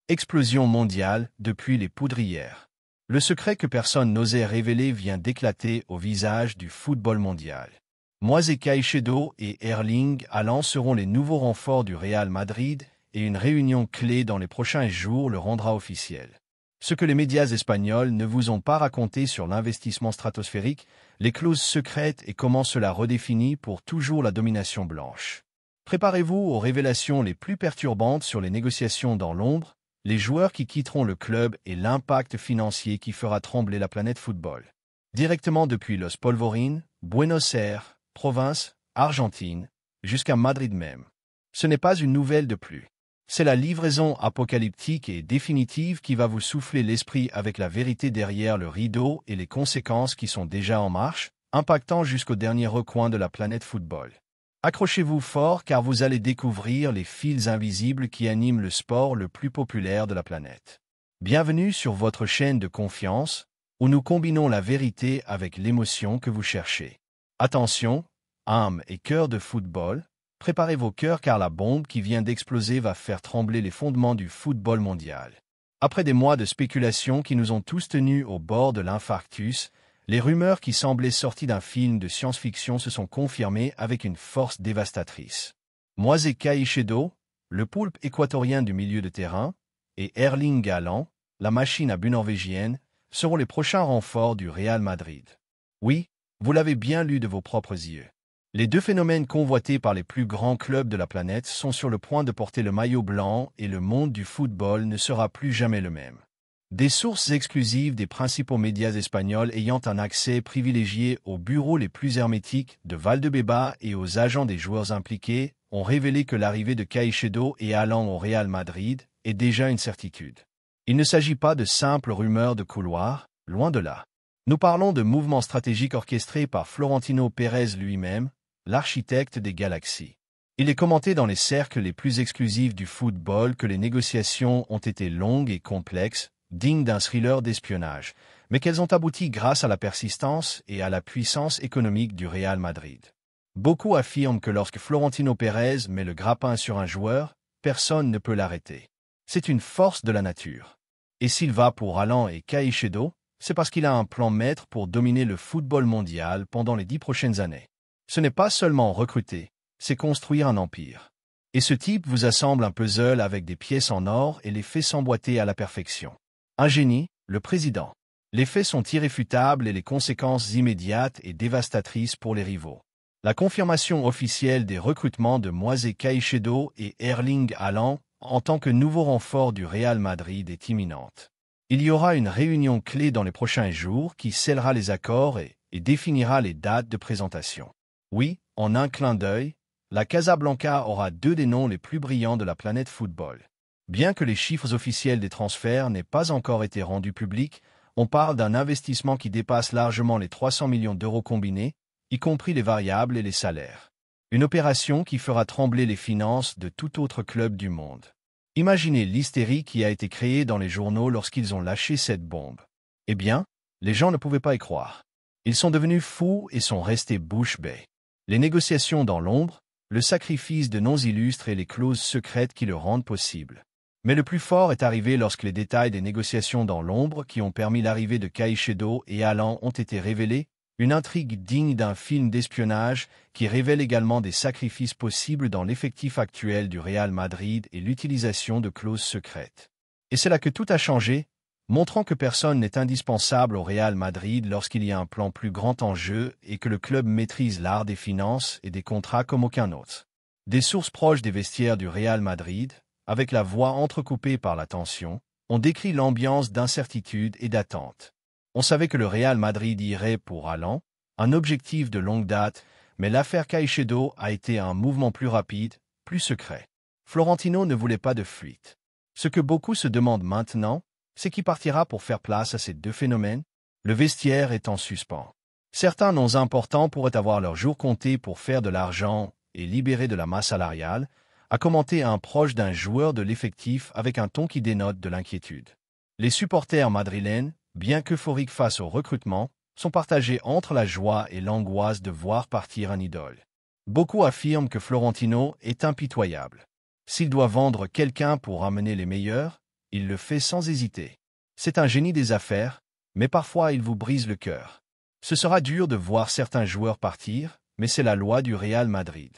Explosion mondiale depuis les poudrières. Le secret que personne n'osait révéler vient d'éclater au visage du football mondial. Moisés Caicedo et Erling Haaland seront les nouveaux renforts du Real Madrid et une réunion clé dans les prochains jours le rendra officiel. Ce que les médias espagnols ne vous ont pas raconté sur l'investissement stratosphérique, les clauses secrètes et comment cela redéfinit pour toujours la domination blanche. Préparez-vous aux révélations les plus perturbantes sur les négociations dans l'ombre, les joueurs qui quitteront le club et l'impact financier qui fera trembler la planète football. Directement depuis Los Polvorines, Buenos Aires, province, Argentine, jusqu'à Madrid même. Ce n'est pas une nouvelle de plus. C'est la livraison apocalyptique et définitive qui va vous souffler l'esprit avec la vérité derrière le rideau et les conséquences qui sont déjà en marche, impactant jusqu'au dernier recoin de la planète football. Accrochez-vous fort car vous allez découvrir les fils invisibles qui animent le sport le plus populaire de la planète. Bienvenue sur votre chaîne de confiance, où nous combinons la vérité avec l'émotion que vous cherchez. Attention, âme et cœur de football, préparez vos cœurs car la bombe qui vient d'exploser va faire trembler les fondements du football mondial. Après des mois de spéculation qui nous ont tous tenus au bord de l'infarctus, les rumeurs qui semblaient sorties d'un film de science-fiction se sont confirmées avec une force dévastatrice. Moisés Caicedo, le poulpe équatorien du milieu de terrain, et Erling Haaland, la machine à but norvégienne, seront les prochains renforts du Real Madrid. Oui, vous l'avez bien lu de vos propres yeux. Les deux phénomènes convoités par les plus grands clubs de la planète sont sur le point de porter le maillot blanc et le monde du football ne sera plus jamais le même. Des sources exclusives des principaux médias espagnols ayant un accès privilégié aux bureaux les plus hermétiques de Valdebeba et aux agents des joueurs impliqués ont révélé que l'arrivée de Caicedo et Haaland au Real Madrid est déjà une certitude. Il ne s'agit pas de simples rumeurs de couloir, loin de là. Nous parlons de mouvements stratégiques orchestrés par Florentino Pérez lui-même, l'architecte des galaxies. Il est commenté dans les cercles les plus exclusifs du football que les négociations ont été longues et complexes, dignes d'un thriller d'espionnage, mais qu'elles ont abouti grâce à la persistance et à la puissance économique du Real Madrid. Beaucoup affirment que lorsque Florentino Pérez met le grappin sur un joueur, personne ne peut l'arrêter. C'est une force de la nature. Et s'il va pour Haaland et Caicedo, c'est parce qu'il a un plan maître pour dominer le football mondial pendant les 10 prochaines années. Ce n'est pas seulement recruter, c'est construire un empire. Et ce type vous assemble un puzzle avec des pièces en or et les fait s'emboîter à la perfection. Un génie, le président. Les faits sont irréfutables et les conséquences immédiates et dévastatrices pour les rivaux. La confirmation officielle des recrutements de Moisés Caicedo et Erling Haaland en tant que nouveau renfort du Real Madrid est imminente. Il y aura une réunion clé dans les prochains jours qui scellera les accords et définira les dates de présentation. Oui, en un clin d'œil, la Casablanca aura deux des noms les plus brillants de la planète football. Bien que les chiffres officiels des transferts n'aient pas encore été rendus publics, on parle d'un investissement qui dépasse largement les 300 millions d'euros combinés, y compris les variables et les salaires. Une opération qui fera trembler les finances de tout autre club du monde. Imaginez l'hystérie qui a été créée dans les journaux lorsqu'ils ont lâché cette bombe. Eh bien, les gens ne pouvaient pas y croire. Ils sont devenus fous et sont restés bouche bée. Les négociations dans l'ombre, le sacrifice de noms illustres et les clauses secrètes qui le rendent possible. Mais le plus fort est arrivé lorsque les détails des négociations dans l'ombre qui ont permis l'arrivée de Caicedo et Haaland ont été révélés, une intrigue digne d'un film d'espionnage qui révèle également des sacrifices possibles dans l'effectif actuel du Real Madrid et l'utilisation de clauses secrètes. Et c'est là que tout a changé, montrant que personne n'est indispensable au Real Madrid lorsqu'il y a un plan plus grand en jeu et que le club maîtrise l'art des finances et des contrats comme aucun autre. Des sources proches des vestiaires du Real Madrid, avec la voix entrecoupée par la tension, ont décrit l'ambiance d'incertitude et d'attente. On savait que le Real Madrid irait pour Haaland, un objectif de longue date, mais l'affaire Caicedo a été un mouvement plus rapide, plus secret. Florentino ne voulait pas de fuite. Ce que beaucoup se demandent maintenant, c'est qui partira pour faire place à ces deux phénomènes. Le vestiaire est en suspens. Certains noms importants pourraient avoir leur jour compté pour faire de l'argent et libérer de la masse salariale, a commenté un proche d'un joueur de l'effectif avec un ton qui dénote de l'inquiétude. Les supporters madrilènes, bien qu'euphoriques face au recrutement, sont partagés entre la joie et l'angoisse de voir partir un idole. Beaucoup affirment que Florentino est impitoyable. S'il doit vendre quelqu'un pour ramener les meilleurs, il le fait sans hésiter. C'est un génie des affaires, mais parfois il vous brise le cœur. Ce sera dur de voir certains joueurs partir, mais c'est la loi du Real Madrid.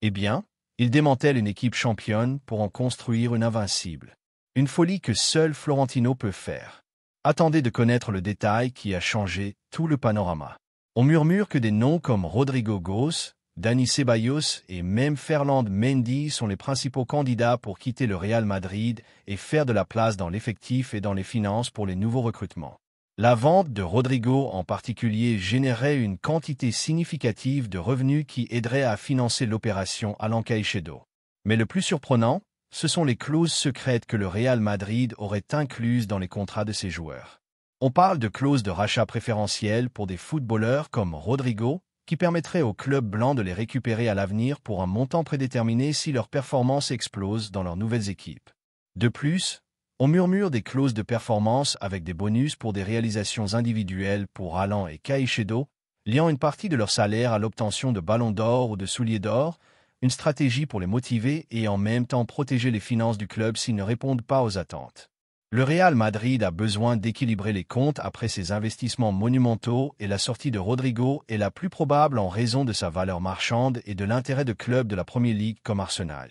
Eh bien, il démantèle une équipe championne pour en construire une invincible. Une folie que seul Florentino peut faire. Attendez de connaître le détail qui a changé tout le panorama. On murmure que des noms comme Rodrigo Goes, Dani Ceballos et même Ferland Mendy sont les principaux candidats pour quitter le Real Madrid et faire de la place dans l'effectif et dans les finances pour les nouveaux recrutements. La vente de Rodrigo en particulier générerait une quantité significative de revenus qui aiderait à financer l'opération Alan Caicedo. Mais le plus surprenant, ce sont les clauses secrètes que le Real Madrid aurait incluses dans les contrats de ses joueurs. On parle de clauses de rachat préférentielles pour des footballeurs comme Rodrigo, qui permettraient au club blanc de les récupérer à l'avenir pour un montant prédéterminé si leur performance explose dans leurs nouvelles équipes. De plus, on murmure des clauses de performance avec des bonus pour des réalisations individuelles pour Alan et Caicedo, liant une partie de leur salaire à l'obtention de ballons d'or ou de souliers d'or, une stratégie pour les motiver et en même temps protéger les finances du club s'ils ne répondent pas aux attentes. Le Real Madrid a besoin d'équilibrer les comptes après ses investissements monumentaux et la sortie de Rodrigo est la plus probable en raison de sa valeur marchande et de l'intérêt de clubs de la Premier League comme Arsenal.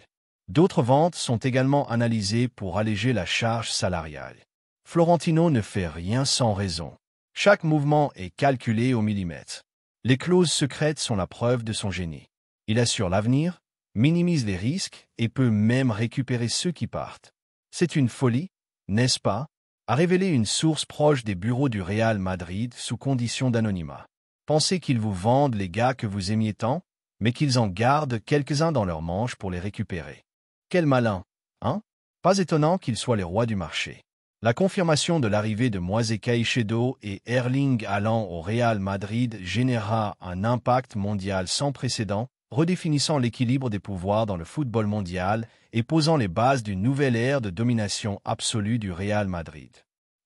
D'autres ventes sont également analysées pour alléger la charge salariale. Florentino ne fait rien sans raison. Chaque mouvement est calculé au millimètre. Les clauses secrètes sont la preuve de son génie. Il assure l'avenir, minimise les risques et peut même récupérer ceux qui partent. C'est une folie, n'est-ce pas? A révélé une source proche des bureaux du Real Madrid sous condition d'anonymat. Pensez qu'ils vous vendent les gars que vous aimiez tant, mais qu'ils en gardent quelques-uns dans leurs manches pour les récupérer. Quel malin, hein? Pas étonnant qu'ils soient les rois du marché. La confirmation de l'arrivée de Moisés Caicedo et Erling Haaland au Real Madrid générera un impact mondial sans précédent, redéfinissant l'équilibre des pouvoirs dans le football mondial et posant les bases d'une nouvelle ère de domination absolue du Real Madrid.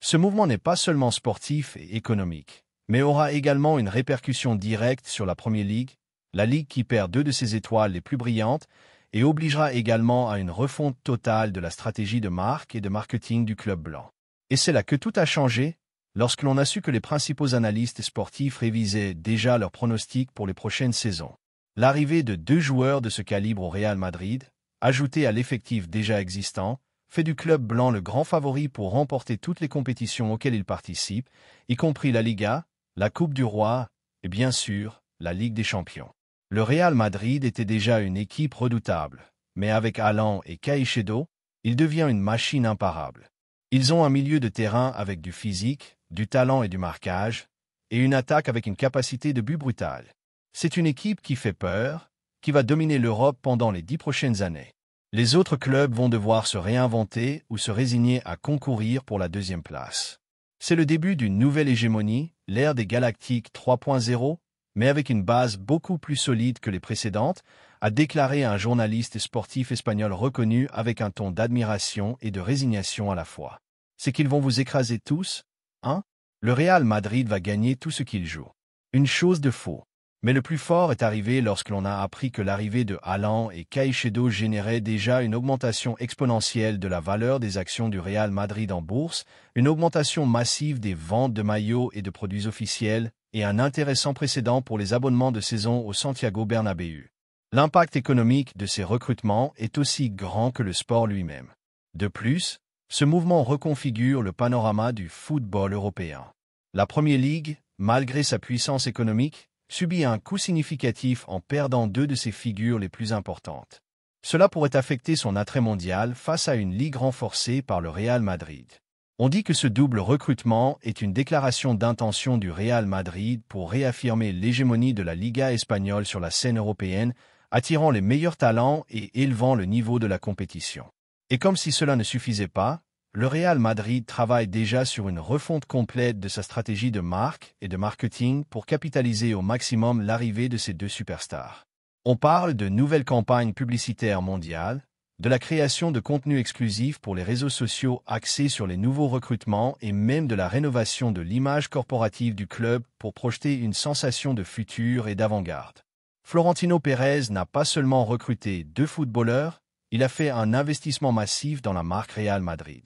Ce mouvement n'est pas seulement sportif et économique, mais aura également une répercussion directe sur la Premier League, la ligue qui perd deux de ses étoiles les plus brillantes, et obligera également à une refonte totale de la stratégie de marque et de marketing du club blanc. Et c'est là que tout a changé, lorsque l'on a su que les principaux analystes sportifs révisaient déjà leurs pronostics pour les prochaines saisons. L'arrivée de deux joueurs de ce calibre au Real Madrid, ajoutée à l'effectif déjà existant, fait du club blanc le grand favori pour remporter toutes les compétitions auxquelles il participe, y compris la Liga, la Coupe du Roi et bien sûr, la Ligue des Champions. Le Real Madrid était déjà une équipe redoutable, mais avec Haaland et Caicedo, il devient une machine imparable. Ils ont un milieu de terrain avec du physique, du talent et du marquage, et une attaque avec une capacité de but brutale. C'est une équipe qui fait peur, qui va dominer l'Europe pendant les 10 prochaines années. Les autres clubs vont devoir se réinventer ou se résigner à concourir pour la deuxième place. C'est le début d'une nouvelle hégémonie, l'ère des Galactiques 3.0, mais avec une base beaucoup plus solide que les précédentes, a déclaré un journaliste sportif espagnol reconnu avec un ton d'admiration et de résignation à la fois. C'est qu'ils vont vous écraser tous, hein? Le Real Madrid va gagner tout ce qu'il joue. Une chose de faux. Mais le plus fort est arrivé lorsque l'on a appris que l'arrivée de Haaland et Caicedo générait déjà une augmentation exponentielle de la valeur des actions du Real Madrid en bourse, une augmentation massive des ventes de maillots et de produits officiels, et un intérêt sans précédent pour les abonnements de saison au Santiago Bernabéu. L'impact économique de ces recrutements est aussi grand que le sport lui-même. De plus, ce mouvement reconfigure le panorama du football européen. La Premier League, malgré sa puissance économique, subit un coût significatif en perdant deux de ses figures les plus importantes. Cela pourrait affecter son attrait mondial face à une ligue renforcée par le Real Madrid. On dit que ce double recrutement est une déclaration d'intention du Real Madrid pour réaffirmer l'hégémonie de la Liga espagnole sur la scène européenne, attirant les meilleurs talents et élevant le niveau de la compétition. Et comme si cela ne suffisait pas, le Real Madrid travaille déjà sur une refonte complète de sa stratégie de marque et de marketing pour capitaliser au maximum l'arrivée de ces deux superstars. On parle de nouvelles campagnes publicitaires mondiales, de la création de contenus exclusifs pour les réseaux sociaux axés sur les nouveaux recrutements et même de la rénovation de l'image corporative du club pour projeter une sensation de futur et d'avant-garde. Florentino Pérez n'a pas seulement recruté deux footballeurs, il a fait un investissement massif dans la marque Real Madrid.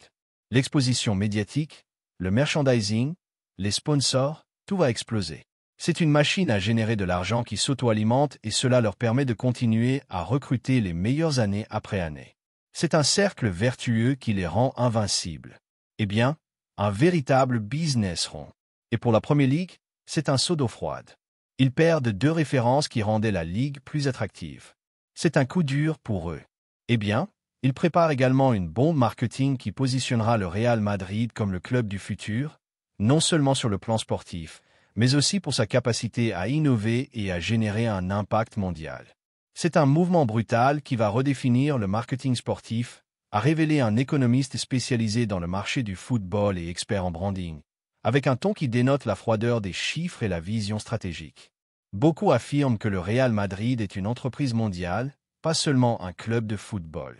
L'exposition médiatique, le merchandising, les sponsors, tout va exploser. C'est une machine à générer de l'argent qui s'auto-alimente et cela leur permet de continuer à recruter les meilleures années après année. C'est un cercle vertueux qui les rend invincibles. Eh bien, un véritable business rond. Et pour la Premier League, c'est un seau d'eau froide. Ils perdent 2 références qui rendaient la Ligue plus attractive. C'est un coup dur pour eux. Eh bien, ils préparent également une bombe marketing qui positionnera le Real Madrid comme le club du futur, non seulement sur le plan sportif, mais aussi pour sa capacité à innover et à générer un impact mondial. C'est un mouvement brutal qui va redéfinir le marketing sportif, a révélé un économiste spécialisé dans le marché du football et expert en branding, avec un ton qui dénote la froideur des chiffres et la vision stratégique. Beaucoup affirment que le Real Madrid est une entreprise mondiale, pas seulement un club de football.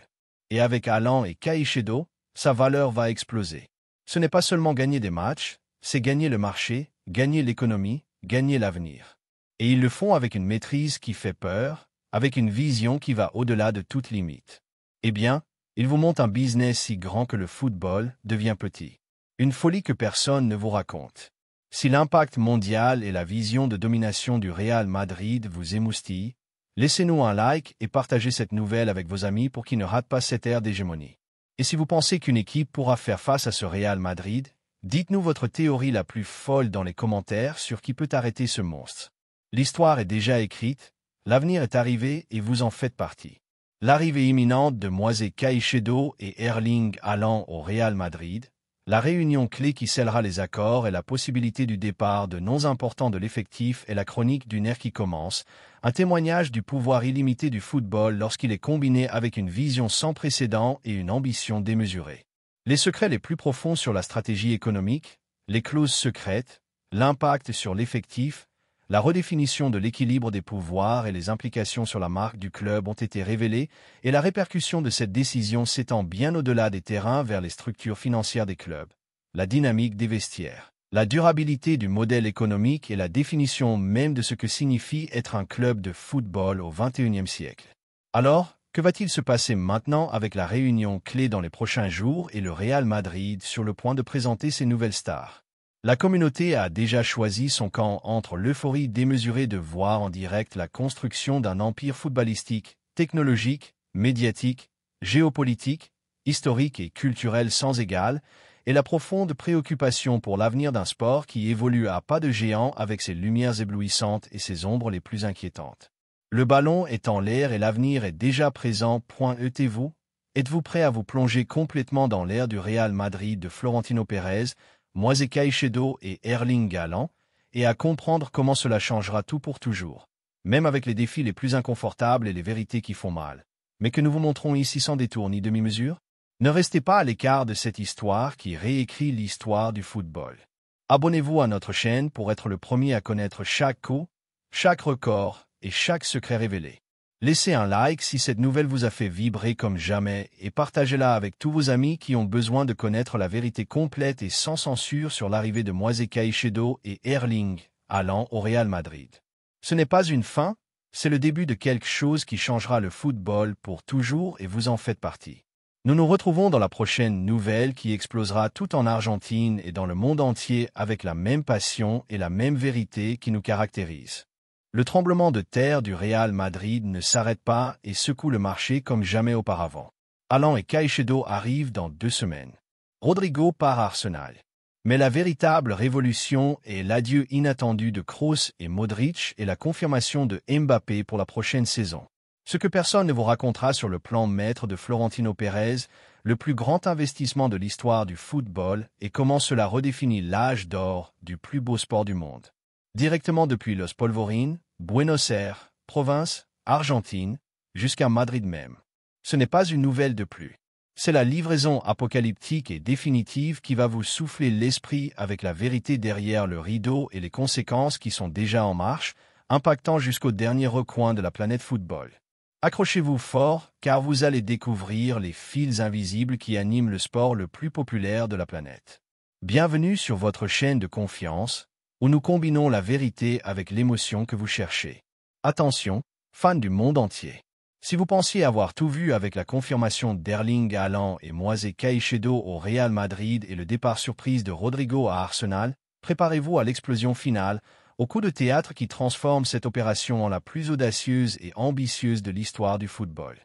Et avec Haaland et Caicedo, sa valeur va exploser. Ce n'est pas seulement gagner des matchs, c'est gagner le marché, gagner l'économie, gagner l'avenir. Et ils le font avec une maîtrise qui fait peur, avec une vision qui va au-delà de toute limite. Eh bien, ils vous montrent un business si grand que le football devient petit. Une folie que personne ne vous raconte. Si l'impact mondial et la vision de domination du Real Madrid vous émoustillent, laissez-nous un like et partagez cette nouvelle avec vos amis pour qu'ils ne ratent pas cette ère d'hégémonie. Et si vous pensez qu'une équipe pourra faire face à ce Real Madrid, dites-nous votre théorie la plus folle dans les commentaires sur qui peut arrêter ce monstre. L'histoire est déjà écrite, l'avenir est arrivé et vous en faites partie. L'arrivée imminente de Moise Caicedo et Erling Haaland au Real Madrid, la réunion clé qui scellera les accords et la possibilité du départ de noms importants de l'effectif et la chronique d'une ère qui commence, un témoignage du pouvoir illimité du football lorsqu'il est combiné avec une vision sans précédent et une ambition démesurée. Les secrets les plus profonds sur la stratégie économique, les clauses secrètes, l'impact sur l'effectif, la redéfinition de l'équilibre des pouvoirs et les implications sur la marque du club ont été révélés et la répercussion de cette décision s'étend bien au-delà des terrains vers les structures financières des clubs, la dynamique des vestiaires, la durabilité du modèle économique et la définition même de ce que signifie être un club de football au XXIe siècle. Alors, que va-t-il se passer maintenant avec la réunion clé dans les prochains jours et le Real Madrid sur le point de présenter ses nouvelles stars? La communauté a déjà choisi son camp entre l'euphorie démesurée de voir en direct la construction d'un empire footballistique, technologique, médiatique, géopolitique, historique et culturel sans égal, et la profonde préoccupation pour l'avenir d'un sport qui évolue à pas de géant avec ses lumières éblouissantes et ses ombres les plus inquiétantes. Le ballon est en l'air et l'avenir est déjà présent. Êtes-vous? Êtes-vous prêt à vous plonger complètement dans l'ère du Real Madrid de Florentino Pérez, Moise Caicedo et Erling Haaland, et à comprendre comment cela changera tout pour toujours, même avec les défis les plus inconfortables et les vérités qui font mal, mais que nous vous montrons ici sans détour ni demi-mesure? Ne restez pas à l'écart de cette histoire qui réécrit l'histoire du football. Abonnez-vous à notre chaîne pour être le premier à connaître chaque coup, chaque record et chaque secret révélé. Laissez un like si cette nouvelle vous a fait vibrer comme jamais et partagez-la avec tous vos amis qui ont besoin de connaître la vérité complète et sans censure sur l'arrivée de Moise Caicedo et Erling Haaland au Real Madrid. Ce n'est pas une fin, c'est le début de quelque chose qui changera le football pour toujours et vous en faites partie. Nous nous retrouvons dans la prochaine nouvelle qui explosera tout en Argentine et dans le monde entier avec la même passion et la même vérité qui nous caractérise. Le tremblement de terre du Real Madrid ne s'arrête pas et secoue le marché comme jamais auparavant. Haaland et Caicedo arrivent dans 2 semaines. Rodrigo part à Arsenal. Mais la véritable révolution est l'adieu inattendu de Kroos et Modric et la confirmation de Mbappé pour la prochaine saison. Ce que personne ne vous racontera sur le plan maître de Florentino Pérez, le plus grand investissement de l'histoire du football et comment cela redéfinit l'âge d'or du plus beau sport du monde. Directement depuis Los Polvorines, Buenos Aires, province, Argentine, jusqu'à Madrid même. Ce n'est pas une nouvelle de plus. C'est la livraison apocalyptique et définitive qui va vous souffler l'esprit avec la vérité derrière le rideau et les conséquences qui sont déjà en marche, impactant jusqu'au dernier recoin de la planète football. Accrochez-vous fort, car vous allez découvrir les fils invisibles qui animent le sport le plus populaire de la planète. Bienvenue sur votre chaîne de confiance, où nous combinons la vérité avec l'émotion que vous cherchez. Attention, fans du monde entier. Si vous pensiez avoir tout vu avec la confirmation d'Erling Haaland et Moisés Caicedo au Real Madrid et le départ surprise de Rodrigo à Arsenal, préparez-vous à l'explosion finale, au coup de théâtre qui transforme cette opération en la plus audacieuse et ambitieuse de l'histoire du football.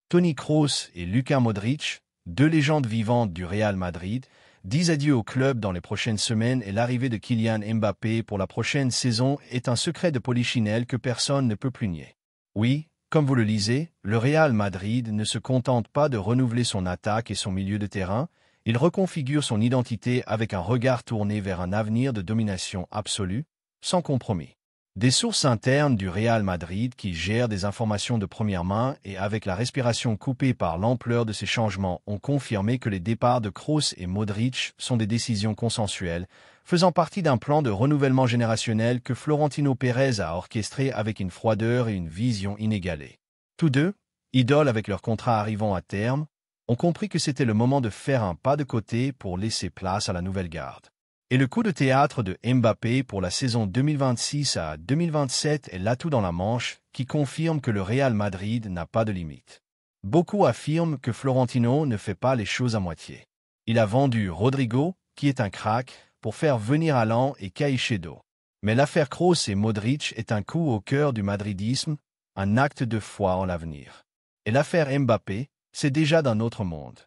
Toni Kroos et Luka Modric, deux légendes vivantes du Real Madrid, disent adieu au club dans les prochaines semaines et l'arrivée de Kylian Mbappé pour la prochaine saison est un secret de polichinelle que personne ne peut plus nier. Oui, comme vous le lisez, le Real Madrid ne se contente pas de renouveler son attaque et son milieu de terrain, il reconfigure son identité avec un regard tourné vers un avenir de domination absolue, sans compromis. Des sources internes du Real Madrid qui gèrent des informations de première main et avec la respiration coupée par l'ampleur de ces changements ont confirmé que les départs de Kroos et Modric sont des décisions consensuelles, faisant partie d'un plan de renouvellement générationnel que Florentino Pérez a orchestré avec une froideur et une vision inégalées. Tous deux, idoles avec leur contrat arrivant à terme, ont compris que c'était le moment de faire un pas de côté pour laisser place à la nouvelle garde. Et le coup de théâtre de Mbappé pour la saison 2026 à 2027 est l'atout dans la manche qui confirme que le Real Madrid n'a pas de limite. Beaucoup affirment que Florentino ne fait pas les choses à moitié. Il a vendu Rodrigo, qui est un crack, pour faire venir Haaland et Caicedo. Mais l'affaire Kroos et Modric est un coup au cœur du madridisme, un acte de foi en l'avenir. Et l'affaire Mbappé, c'est déjà d'un autre monde.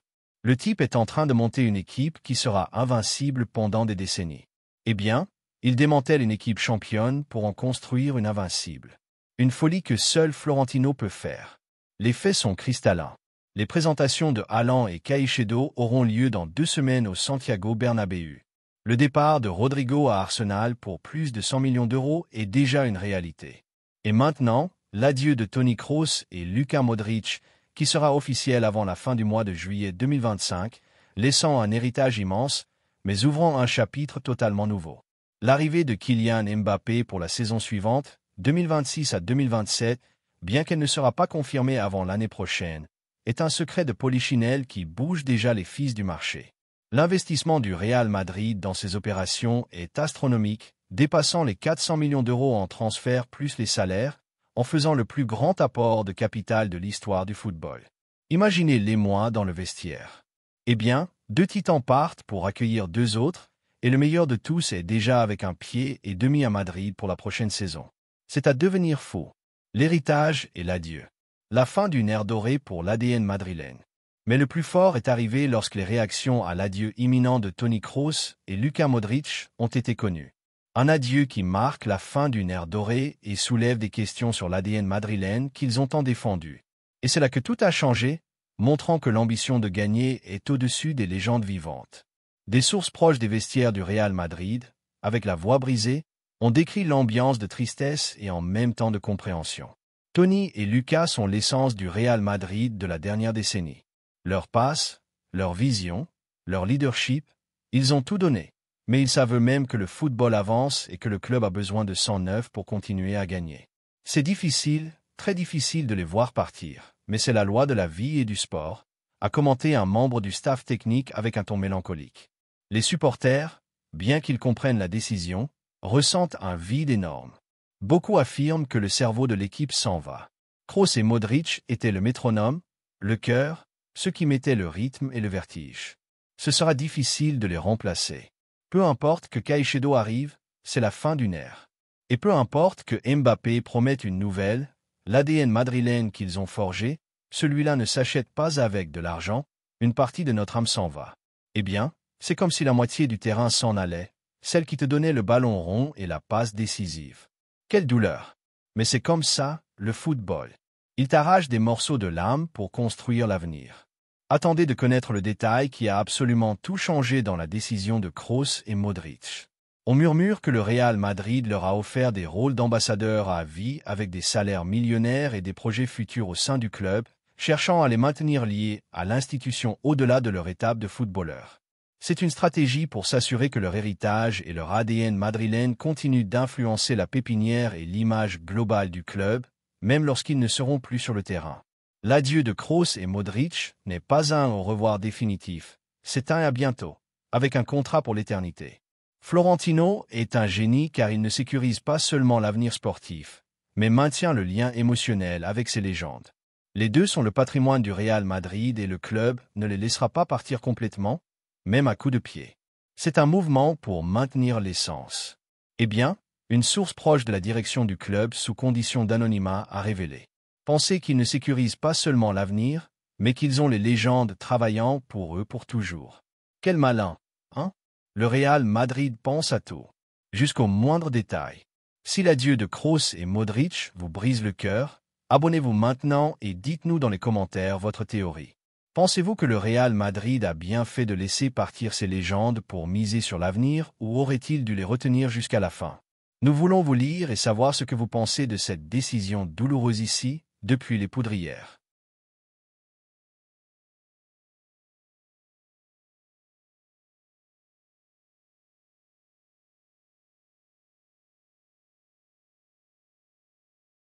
Le type est en train de monter une équipe qui sera invincible pendant des décennies. Eh bien, il démantèle une équipe championne pour en construire une invincible. Une folie que seul Florentino peut faire. Les faits sont cristallins. Les présentations de Haaland et Caicedo auront lieu dans 2 semaines au Santiago Bernabéu. Le départ de Rodrigo à Arsenal pour plus de 100 millions d'euros est déjà une réalité. Et maintenant, l'adieu de Toni Kroos et Luka Modric, qui sera officiel avant la fin du mois de juillet 2025, laissant un héritage immense, mais ouvrant un chapitre totalement nouveau. L'arrivée de Kylian Mbappé pour la saison suivante, 2026 à 2027, bien qu'elle ne sera pas confirmée avant l'année prochaine, est un secret de polichinelle qui bouge déjà les fils du marché. L'investissement du Real Madrid dans ces opérations est astronomique, dépassant les 400 millions d'euros en transferts plus les salaires, en faisant le plus grand apport de capital de l'histoire du football. Imaginez l'émoi dans le vestiaire. Eh bien, 2 titans partent pour accueillir 2 autres, et le meilleur de tous est déjà avec un pied et demi à Madrid pour la prochaine saison. C'est à devenir fou. L'héritage et l'adieu. La fin d'une ère dorée pour l'ADN madrilène. Mais le plus fort est arrivé lorsque les réactions à l'adieu imminent de Toni Kroos et Luka Modric ont été connues. Un adieu qui marque la fin d'une ère dorée et soulève des questions sur l'ADN madrilène qu'ils ont tant défendu. Et c'est là que tout a changé, montrant que l'ambition de gagner est au-dessus des légendes vivantes. Des sources proches des vestiaires du Real Madrid, avec la voix brisée, ont décrit l'ambiance de tristesse et en même temps de compréhension. Toni et Luka sont l'essence du Real Madrid de la dernière décennie. Leur passe, leur vision, leur leadership, ils ont tout donné. Mais ils savent eux-mêmes que le football avance et que le club a besoin de sang neuf pour continuer à gagner. C'est difficile, très difficile de les voir partir, mais c'est la loi de la vie et du sport, a commenté un membre du staff technique avec un ton mélancolique. Les supporters, bien qu'ils comprennent la décision, ressentent un vide énorme. Beaucoup affirment que le cerveau de l'équipe s'en va. Kroos et Modric étaient le métronome, le cœur, ceux qui mettaient le rythme et le vertige. Ce sera difficile de les remplacer. Peu importe que Caicedo arrive, c'est la fin d'une ère. Et peu importe que Mbappé promette une nouvelle, l'ADN madrilène qu'ils ont forgé, celui-là ne s'achète pas avec de l'argent, une partie de notre âme s'en va. Eh bien, c'est comme si la moitié du terrain s'en allait, celle qui te donnait le ballon rond et la passe décisive. Quelle douleur! Mais c'est comme ça, le football. Il t'arrache des morceaux de l'âme pour construire l'avenir. Attendez de connaître le détail qui a absolument tout changé dans la décision de Kroos et Modric. On murmure que le Real Madrid leur a offert des rôles d'ambassadeurs à vie avec des salaires millionnaires et des projets futurs au sein du club, cherchant à les maintenir liés à l'institution au-delà de leur étape de footballeur. C'est une stratégie pour s'assurer que leur héritage et leur ADN madrilène continuent d'influencer la pépinière et l'image globale du club, même lorsqu'ils ne seront plus sur le terrain. L'adieu de Kroos et Modric n'est pas un au revoir définitif, c'est un à bientôt, avec un contrat pour l'éternité. Florentino est un génie car il ne sécurise pas seulement l'avenir sportif, mais maintient le lien émotionnel avec ses légendes. Les deux sont le patrimoine du Real Madrid et le club ne les laissera pas partir complètement, même à coups de pied. C'est un mouvement pour maintenir l'essence. Eh bien, une source proche de la direction du club sous condition d'anonymat a révélé. Pensez qu'ils ne sécurisent pas seulement l'avenir, mais qu'ils ont les légendes travaillant pour eux pour toujours. Quel malin, hein? Le Real Madrid pense à tout, jusqu'au moindre détail. Si l'adieu de Kroos et Modric vous brise le cœur, abonnez-vous maintenant et dites-nous dans les commentaires votre théorie. Pensez-vous que le Real Madrid a bien fait de laisser partir ses légendes pour miser sur l'avenir ou aurait-il dû les retenir jusqu'à la fin? Nous voulons vous lire et savoir ce que vous pensez de cette décision douloureuse ici, depuis les Poudrières.